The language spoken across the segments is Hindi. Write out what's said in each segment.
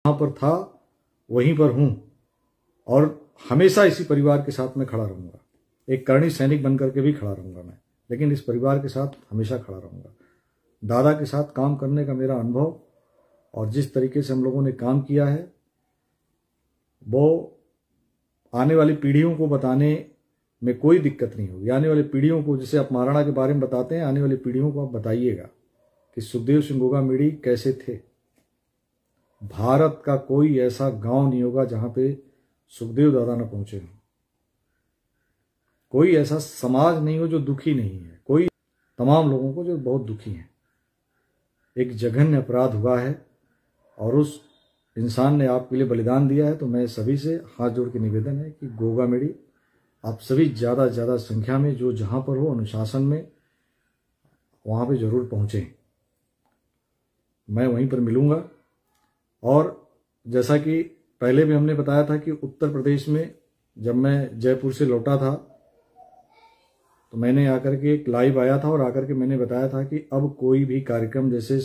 जहाँ पर था वहीं पर हूँ और हमेशा इसी परिवार के साथ मैं खड़ा रहूँगा। एक करणी सैनिक बनकर के भी खड़ा रहूँगा मैं, लेकिन इस परिवार के साथ हमेशा खड़ा रहूँगा। दादा के साथ काम करने का मेरा अनुभव और जिस तरीके से हम लोगों ने काम किया है वो आने वाली पीढ़ियों को बताने में कोई दिक्कत नहीं होगी। आने वाली पीढ़ियों को, जैसे आप महाराणा के बारे में बताते हैं, आने वाली पीढ़ियों को आप बताइएगा कि सुखदेव सिंह गोगामेड़ी कैसे थे। भारत का कोई ऐसा गांव नहीं होगा जहां पे सुखदेव दादा न पहुंचे हों। कोई ऐसा समाज नहीं हो जो दुखी नहीं है। कोई तमाम लोगों को जो बहुत दुखी हैं। एक जघन्य अपराध हुआ है और उस इंसान ने आपके लिए बलिदान दिया है। तो मैं सभी से हाथ जोड़ के निवेदन है कि गोगामेड़ी आप सभी ज़्यादा से ज़्यादा संख्या में जो जहाँ पर हो अनुशासन में वहाँ पे ज़रूर पहुँचें। मैं वहीं पर मिलूँगा। और जैसा कि पहले भी हमने बताया था कि उत्तर प्रदेश में जब मैं जयपुर से लौटा था तो मैंने आकर के एक लाइव आया था और आकर के मैंने बताया था कि अब कोई भी कार्यक्रम, जैसे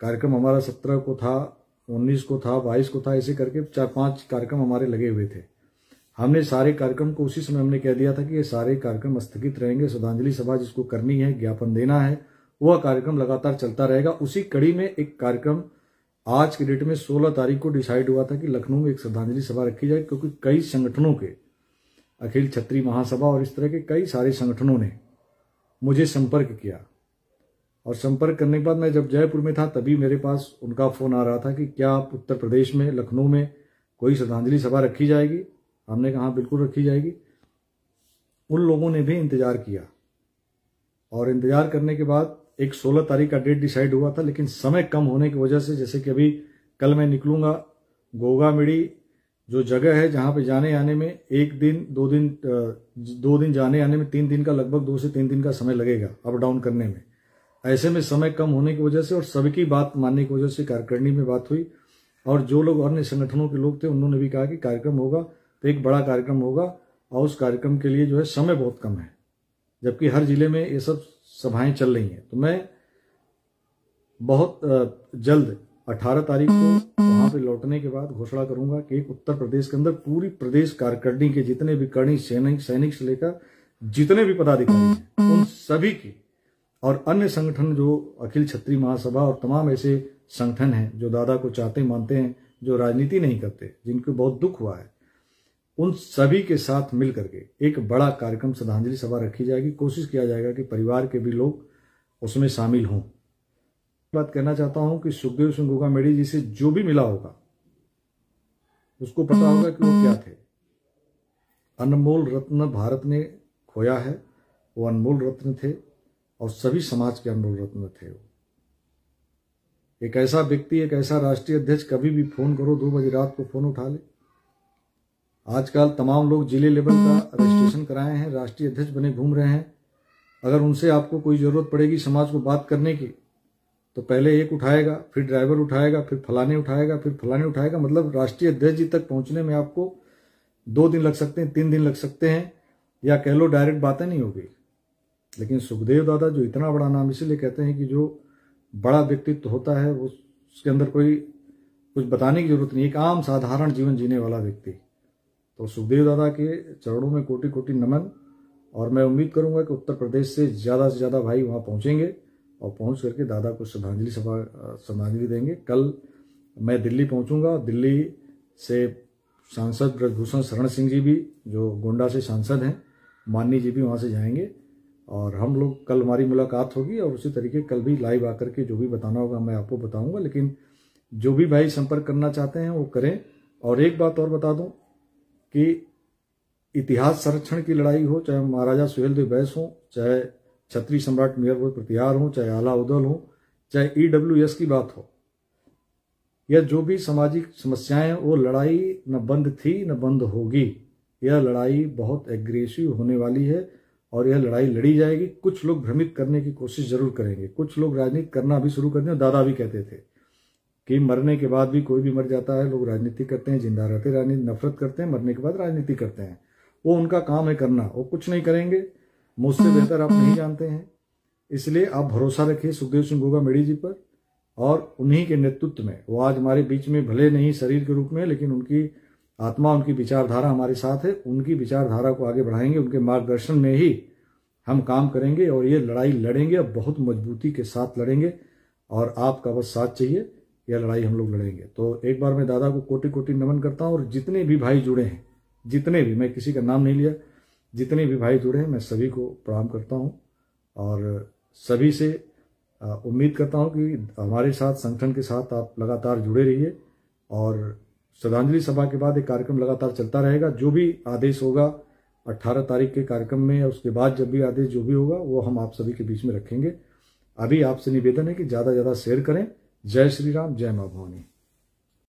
कार्यक्रम हमारा 17 को था, 19 को था, 22 को था, ऐसे करके 4-5 कार्यक्रम हमारे लगे हुए थे। हमने सारे कार्यक्रम को उसी समय हमने कह दिया था कि ये सारे कार्यक्रम स्थगित रहेंगे। श्रद्धांजलि सभा जिसको करनी है, ज्ञापन देना है, वह कार्यक्रम लगातार चलता रहेगा। उसी कड़ी में एक कार्यक्रम आज की डेट में 16 तारीख को डिसाइड हुआ था कि लखनऊ में एक श्रद्धांजलि सभा रखी जाए, क्योंकि कई संगठनों के, अखिल क्षत्रिय महासभा और इस तरह के कई सारे संगठनों ने मुझे संपर्क किया। और संपर्क करने के बाद मैं जब जयपुर में था तभी मेरे पास उनका फ़ोन आ रहा था कि क्या आप उत्तर प्रदेश में लखनऊ में कोई श्रद्धांजलि सभा रखी जाएगी। हमने कहा बिल्कुल रखी जाएगी। उन लोगों ने भी इंतज़ार किया और इंतज़ार करने के बाद एक 16 तारीख का डेट डिसाइड हुआ था, लेकिन समय कम होने की वजह से, जैसे कि अभी कल मैं निकलूँगा, गोगामेड़ी जो जगह है जहाँ पे जाने आने में 1 दिन 2 दिन जाने आने में 3 दिन का, लगभग 2 से 3 दिन का समय लगेगा अप डाउन करने में। ऐसे में समय कम होने की वजह से और सबकी बात मानने की वजह से कार्यकारिणी में बात हुई और जो लोग अन्य संगठनों के लोग थे उन्होंने भी कहा कि कार्यक्रम होगा तो एक बड़ा कार्यक्रम होगा और उस कार्यक्रम के लिए जो है समय बहुत कम है, जबकि हर जिले में ये सब सभाएं चल रही हैं। तो मैं बहुत जल्द 18 तारीख को वहां पे लौटने के बाद घोषणा करूंगा कि एक उत्तर प्रदेश के अंदर पूरी प्रदेश कार्यकारिणी के जितने भी करणी सैनिक से लेकर जितने भी पदाधिकारी हैं उन सभी की, और अन्य संगठन जो अखिल क्षत्रिय महासभा और तमाम ऐसे संगठन हैं जो दादा को चाहते मानते हैं, जो राजनीति नहीं करते, जिनको बहुत दुख हुआ है, उन सभी के साथ मिल करके एक बड़ा कार्यक्रम श्रद्धांजलि सभा रखी जाएगी। कोशिश किया जाएगा कि परिवार के भी लोग उसमें शामिल हों। बात कहना चाहता हूं कि सुखदेव सिंह गोगामेड़ी जी से जो भी मिला होगा उसको पता होगा कि वो क्या थे। अनमोल रत्न भारत ने खोया है, वो अनमोल रत्न थे और सभी समाज के अनमोल रत्न थे। एक ऐसा व्यक्ति, एक ऐसा राष्ट्रीय अध्यक्ष, कभी भी फोन करो 2 बजे रात को फोन उठा ले। आजकल तमाम लोग जिले लेवल का रजिस्ट्रेशन कराए हैं, राष्ट्रीय अध्यक्ष बने घूम रहे हैं। अगर उनसे आपको कोई जरूरत पड़ेगी समाज को बात करने की तो पहले एक उठाएगा, फिर ड्राइवर उठाएगा, फिर फलाने उठाएगा, फिर फलाने उठाएगा। मतलब राष्ट्रीय अध्यक्ष जी तक पहुंचने में आपको 2 दिन लग सकते हैं, 3 दिन लग सकते हैं, या कह लो डायरेक्ट बातें नहीं होगी। लेकिन सुखदेव दादा जो इतना बड़ा नाम, इसीलिए कहते हैं कि जो बड़ा व्यक्तित्व होता है वो उसके अंदर कोई कुछ बताने की जरूरत नहीं, एक आम साधारण जीवन जीने वाला व्यक्ति। तो सुखदेव दादा के चरणों में कोटि कोटि नमन। और मैं उम्मीद करूंगा कि उत्तर प्रदेश से ज़्यादा भाई वहाँ पहुँचेंगे और पहुँच करके दादा को श्रद्धांजलि देंगे। कल मैं दिल्ली पहुँचूंगा। दिल्ली से सांसद ब्रजभूषण शरण सिंह जी भी, जो गोंडा से सांसद हैं, माननी जी भी वहाँ से जाएंगे और हम लोग कल हमारी मुलाकात होगी। और उसी तरीके कल भी लाइव आकर के जो भी बताना होगा मैं आपको बताऊंगा। लेकिन जो भी भाई संपर्क करना चाहते हैं वो करें। और एक बात और बता दूं कि इतिहास संरक्षण की लड़ाई हो, चाहे महाराजा सुहेलदेव बैस हो, चाहे क्षत्रिय सम्राट मीरपुर प्रतिहार हो, चाहे आला उदल हो, चाहे EWS की बात हो, या जो भी सामाजिक समस्याएं, वो लड़ाई न बंद थी न बंद होगी। यह लड़ाई बहुत एग्रेसिव होने वाली है और यह लड़ाई लड़ी जाएगी। कुछ लोग भ्रमित करने की कोशिश जरूर करेंगे, कुछ लोग राजनीति करना भी शुरू कर दें। दादा भी कहते थे कि मरने के बाद भी कोई भी मर जाता है, लोग राजनीति करते हैं, जिंदा रहते राजनीति, नफरत करते हैं, मरने के बाद राजनीति करते हैं। वो उनका काम है करना, वो कुछ नहीं करेंगे। मुझसे बेहतर आप नहीं जानते हैं, इसलिए आप भरोसा रखिए सुखदेव सिंह गोगामेड़ी जी पर और उन्हीं के नेतृत्व में वो आज हमारे बीच में भले नहीं शरीर के रूप में, लेकिन उनकी आत्मा, उनकी विचारधारा हमारे साथ है। उनकी विचारधारा को आगे बढ़ाएंगे, उनके मार्गदर्शन में ही हम काम करेंगे और ये लड़ाई लड़ेंगे और बहुत मजबूती के साथ लड़ेंगे। और आपका बस साथ चाहिए, यह लड़ाई हम लोग लड़ेंगे। तो एक बार मैं दादा को कोटि कोटि नमन करता हूँ। और जितने भी भाई जुड़े हैं, जितने भी, मैं किसी का नाम नहीं लिया, जितने भी भाई जुड़े हैं मैं सभी को प्रणाम करता हूँ। और सभी से उम्मीद करता हूँ कि हमारे साथ, संगठन के साथ आप लगातार जुड़े रहिए। और श्रद्धांजलि सभा के बाद एक कार्यक्रम लगातार चलता रहेगा। जो भी आदेश होगा 18 तारीख के कार्यक्रम में या उसके बाद जब भी आदेश जो भी होगा वो हम आप सभी के बीच में रखेंगे। अभी आपसे निवेदन है कि ज़्यादा से ज़्यादा शेयर करें। जय श्री राम, जय माँ भवानी।